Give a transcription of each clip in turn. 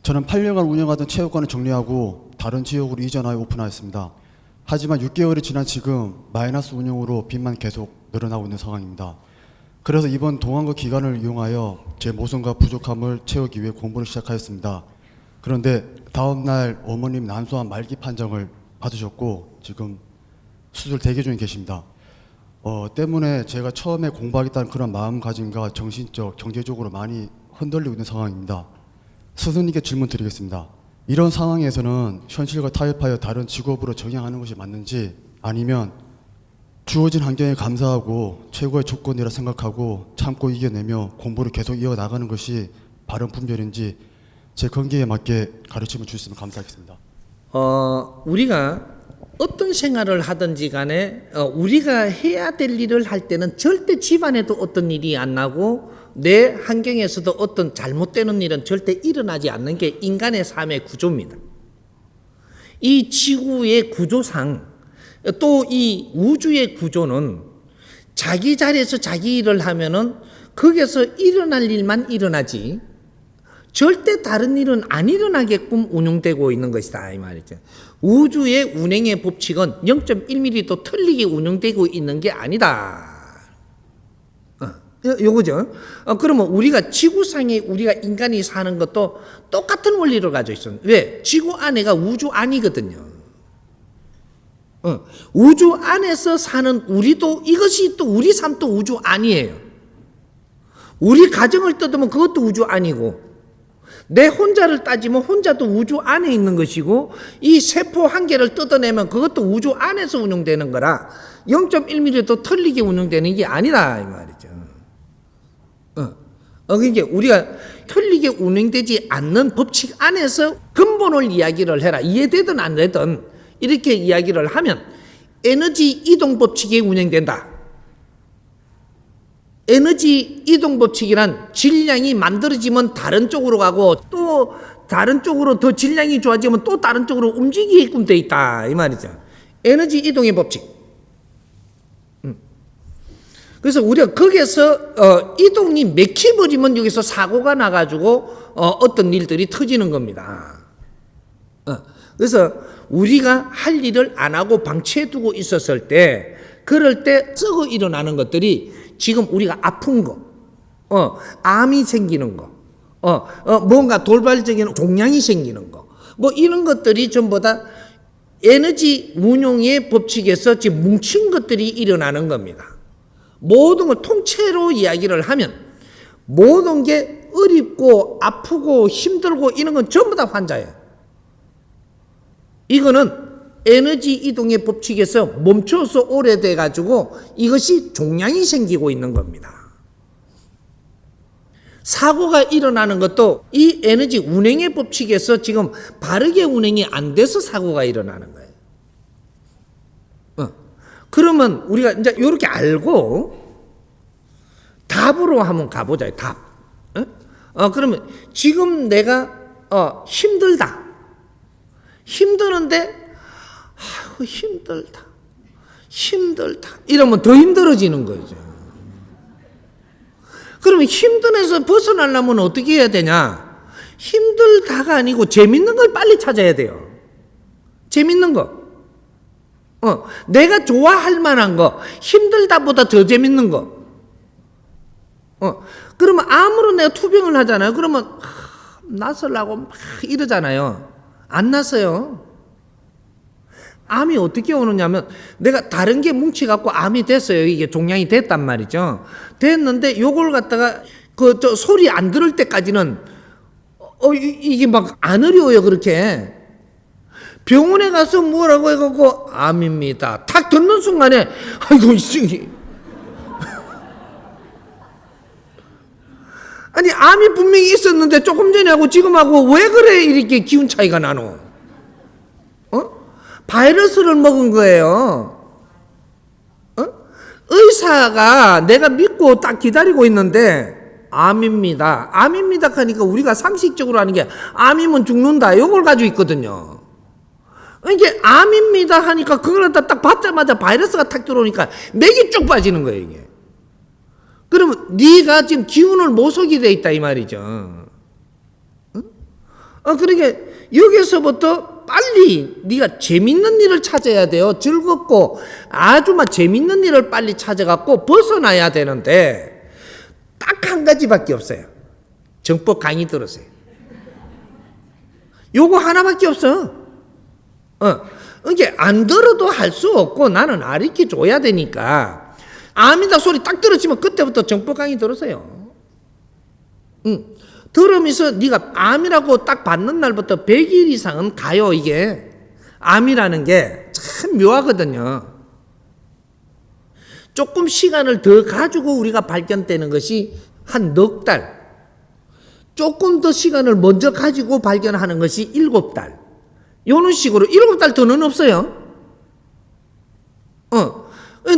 저는 8년간 운영하던 체육관을 정리하고 다른 지역으로 이전하여 오픈하였습니다. 하지만 6개월이 지난 지금 마이너스 운영으로 빚만 계속 늘어나고 있는 상황입니다. 그래서 이번 동안거 기간을 이용하여 제 모성과 부족함을 채우기 위해 공부를 시작하였습니다. 그런데 다음 날 어머님 난소암 말기 판정을 받으셨고 지금 수술 대기 중에 계십니다. 때문에 제가 처음에 공부하겠다는 그런 마음가짐과 정신적, 경제적으로 많이 흔들리고 있는 상황입니다. 스승님께 질문 드리겠습니다. 이런 상황에서는 현실과 타협하여 다른 직업으로 정향하는 것이 맞는지, 아니면 주어진 환경에 감사하고 최고의 조건이라 생각하고 참고 이겨내며 공부를 계속 이어나가는 것이 바른 분별인지 제 건기에 맞게 가르침을 주셨으면 감사하겠습니다. 우리가 어떤 생활을 하든지 간에 우리가 해야 될 일을 할 때는 절대 집안에도 어떤 일이 안 나고 내 환경에서도 어떤 잘못되는 일은 절대 일어나지 않는 게 인간의 삶의 구조입니다. 이 지구의 구조상 또 이 우주의 구조는 자기 자리에서 자기 일을 하면은 거기에서 일어날 일만 일어나지 절대 다른 일은 안 일어나게끔 운영되고 있는 것이다 이 말이죠. 우주의 운행의 법칙은 0.1mm도 틀리게 운영되고 있는 게 아니다. 요거죠. 그러면 우리가 지구상에 우리가 인간이 사는 것도 똑같은 원리를 가지고 있어요. 왜? 지구 안에가 우주 안이거든요. 우주 안에서 사는 우리도 이것이 또 우리 삶도 우주 안이에요. 우리 가정을 뜯으면 그것도 우주 안이고 내 혼자를 따지면 혼자도 우주 안에 있는 것이고 이 세포 한 개를 뜯어내면 그것도 우주 안에서 운영되는 거라 0.1mm도 틀리게 운영되는 게 아니다 이 말이죠. 그러니까 우리가 틀리게 운영되지 않는 법칙 안에서 근본을 이야기를 해라. 이해되든 안 되든 이렇게 이야기를 하면 에너지 이동 법칙이 운영된다. 에너지 이동 법칙이란 질량이 만들어지면 다른 쪽으로 가고 또 다른 쪽으로 더 질량이 좋아지면 또 다른 쪽으로 움직이게끔 돼 있다 이 말이죠. 에너지 이동의 법칙. 그래서 우리가 거기에서 이동이 맥혀버리면 여기서 사고가 나가지고 어떤 일들이 터지는 겁니다. 그래서 우리가 할 일을 안 하고 방치해두고 있었을 때 그럴 때 썩어 일어나는 것들이 지금 우리가 아픈 거, 암이 생기는 거, 뭔가 돌발적인 종양이 생기는 거, 뭐 이런 것들이 전부 다 에너지 운용의 법칙에서 지금 뭉친 것들이 일어나는 겁니다. 모든 걸 통째로 이야기를 하면 모든 게 어렵고 아프고 힘들고 이런 건 전부 다 환자예요. 이거는 에너지 이동의 법칙에서 멈춰서 오래돼 가지고 이것이 종양이 생기고 있는 겁니다. 사고가 일어나는 것도 이 에너지 운행의 법칙에서 지금 바르게 운행이 안 돼서 사고가 일어나는 거예요. 그러면 우리가 이제 이렇게 알고 답으로 한번 가보자. 답. 그러면 지금 내가 힘들다. 힘드는데 아이고 힘들다. 이러면 더 힘들어지는 거죠. 그러면 힘든에서 벗어나려면 어떻게 해야 되냐? 힘들다가 아니고 재밌는 걸 빨리 찾아야 돼요. 재밌는 거. 내가 좋아할 만한 거, 힘들다보다 더 재밌는 거. 그러면 암으로 내가 투병을 하잖아요. 그러면 나서려고 막 이러잖아요. 안 나서요. 암이 어떻게 오느냐면 내가 다른 게 뭉치갖고 암이 됐어요. 이게 종양이 됐단 말이죠. 됐는데 요걸 갖다가 저 소리 안 들을 때까지는 이게 막 안 어려워요. 그렇게. 병원에 가서 뭐라고 해갖고 암입니다. 탁 듣는 순간에 아이고 이승이 아니 암이 분명히 있었는데 조금 전에 하고 지금하고 왜 그래 이렇게 기운 차이가 나노? 바이러스를 먹은 거예요. 의사가 내가 믿고 딱 기다리고 있는데 암입니다. 암입니다 하니까 우리가 상식적으로 하는 게 암이면 죽는다. 이걸 가지고 있거든요. 이게 암입니다 하니까 그걸 딱 받자마자 바이러스가 탁 들어오니까 맥이 쭉 빠지는 거예요 이게. 그러면 네가 지금 기운을 모석이 돼 있다 이 말이죠. 그러니까 여기서부터 빨리 네가 재밌는 일을 찾아야 돼요. 즐겁고 아주 막 재밌는 일을 빨리 찾아갖고 벗어나야 되는데 딱 한 가지밖에 없어요. 정법 강의 들으세요. 요거 하나밖에 없어. 이게 안 들어도 할 수 없고 나는 가르쳐 줘야 되니까 아니다 소리 딱 들었지만 그때부터 정법 강의 들으세요. 들으면서 네가 암이라고 딱 받는 날부터 100일 이상은 가요. 이게 암이라는 게 참 묘하거든요. 조금 시간을 더 가지고 우리가 발견되는 것이 한 넉 달, 조금 더 시간을 먼저 가지고 발견하는 것이 7달. 이런 식으로 7달 더는 없어요.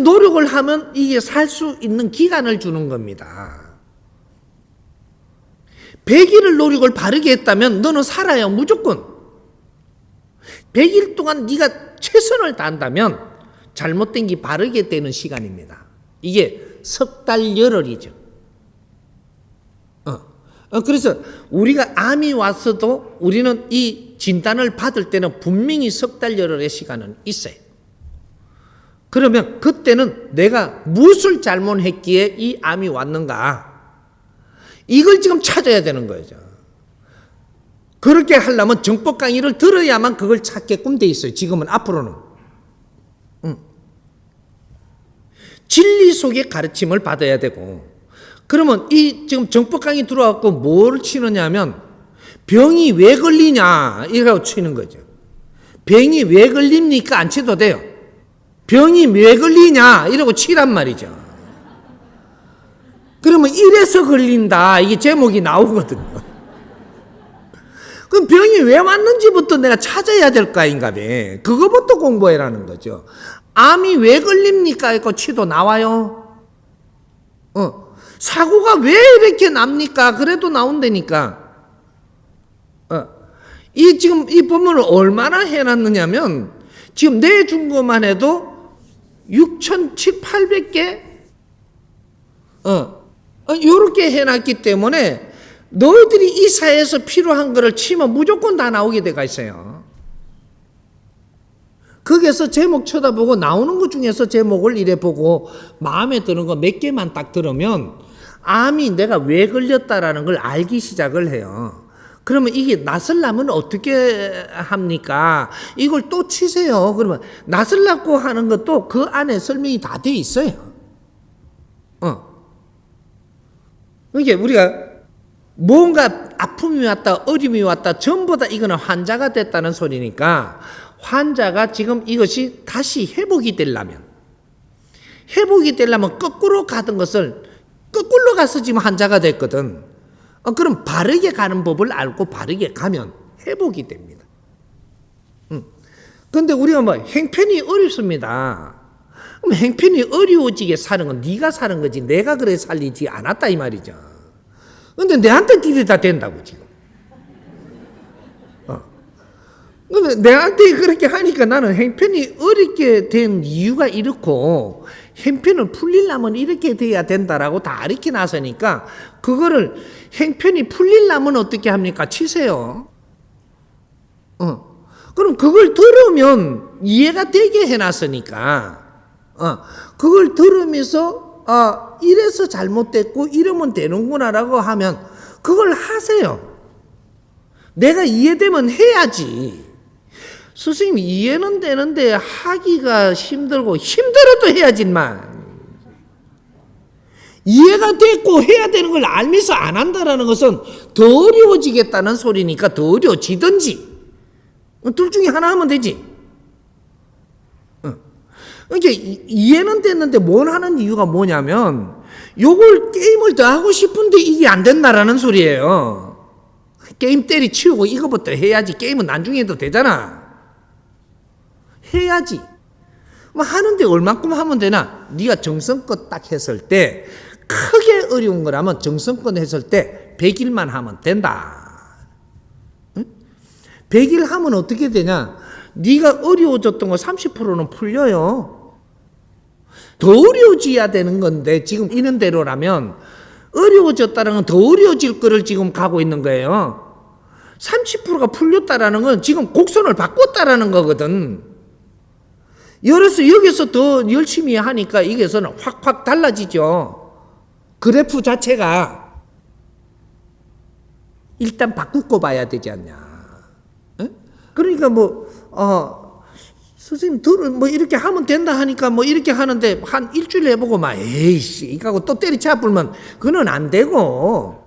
노력을 하면 이게 살 수 있는 기간을 주는 겁니다. 100일을 노력을 바르게 했다면 너는 살아요. 무조건. 100일 동안 네가 최선을 다한다면 잘못된 게 바르게 되는 시간입니다. 이게 석 달 열흘이죠. 그래서 우리가 암이 왔어도 우리는 이 진단을 받을 때는 분명히 석 달 열흘의 시간은 있어요. 그러면 그때는 내가 무엇을 잘못했기에 이 암이 왔는가? 이걸 지금 찾아야 되는 거죠. 그렇게 하려면 정법 강의를 들어야만 그걸 찾게끔 돼 있어요. 지금은 앞으로는. 진리 속의 가르침을 받아야 되고 그러면 이 지금 정법 강의 들어와서 뭘 치느냐 하면 병이 왜 걸리냐 이라고 치는 거죠. 병이 왜 걸립니까? 안 쳐도 돼요. 병이 왜 걸리냐 이러고 치란 말이죠. 그러면 이래서 걸린다 이게 제목이 나오거든요. 그럼 병이 왜 왔는지부터 내가 찾아야 될 거 아닌가 봐. 그거부터 공부해라는 거죠. 암이 왜 걸립니까? 이거 치도 나와요. 사고가 왜 이렇게 납니까? 그래도 나온다니까. 이 지금 이 본문을 얼마나 해놨느냐면 지금 내준 것만 해도 6,700개 요렇게 해놨기 때문에 너희들이 이 사회에서 필요한 거를 치면 무조건 다 나오게 돼가 있어요. 거기에서 제목 쳐다보고 나오는 것 중에서 제목을 이래 보고 마음에 드는 거 몇 개만 딱 들으면 암이 내가 왜 걸렸다라는 걸 알기 시작을 해요. 그러면 이게 낫으려면 어떻게 합니까? 이걸 또 치세요. 그러면 낫으려고 하는 것도 그 안에 설명이 다 돼 있어요. 이게 우리가 뭔가 아픔이 왔다, 어려움이 왔다, 전부 다 이거는 환자가 됐다는 소리니까 환자가 지금 이것이 다시 회복이 되려면 거꾸로 가던 것을 거꾸로 가서 지금 환자가 됐거든. 그럼 바르게 가는 법을 알고 바르게 가면 회복이 됩니다. 그런데 우리가 뭐 행편이 어렵습니다. 그럼 행편이 어려워지게 사는 건 네가 사는 거지 내가 그래 살리지 않았다 이 말이죠. 그런데 내한테 들이다 된다고 지금. 근데 내한테 그렇게 하니까 나는 행편이 어렵게 된 이유가 이렇고 행편을 풀리려면 이렇게 돼야 된다라고 다 가르쳐 놨으니까 그거를 행편이 풀리려면 어떻게 합니까? 치세요. 그럼 그걸 들으면 이해가 되게 해놨으니까 그걸 들으면서 이래서 잘못됐고 이러면 되는구나라고 하면 그걸 하세요. 내가 이해되면 해야지. 스승님 이해는 되는데 하기가 힘들고 힘들어도 해야지 만 이해가 됐고 해야 되는 걸 알면서 안 한다라는 것은 더 어려워지겠다는 소리니까 더 어려워지든지 둘 중에 하나 하면 되지. 그러니까 이해는 됐는데 뭘 하는 이유가 뭐냐면 요걸 게임을 더 하고 싶은데 이게 안 된다라는 소리예요. 게임 때리치우고 이거부터 해야지. 게임은 나중에 해도 되잖아. 해야지. 뭐 하는데 얼마큼 하면 되나? 네가 정성껏 딱 했을 때 크게 어려운 거라면 정성껏 했을 때 100일만 하면 된다. 응? 100일 하면 어떻게 되냐? 네가 어려워졌던 거 30%는 풀려요. 더 어려워져야 되는 건데 지금 이런 대로라면 어려워졌다는 건 더 어려워질 거를 지금 가고 있는 거예요. 30%가 풀렸다라는 건 지금 곡선을 바꿨다라는 거거든. 그래서 여기서 더 열심히 하니까 이게서는 확확 달라지죠. 그래프 자체가 일단 바꾸고 봐야 되지 않냐. 에? 그러니까 선생님 뭐 이렇게 하면 된다 하니까 뭐 이렇게 하는데 한 일주일 해보고 막 에이씨 이거 하고 또 때리쳐 불면 그건 안 되고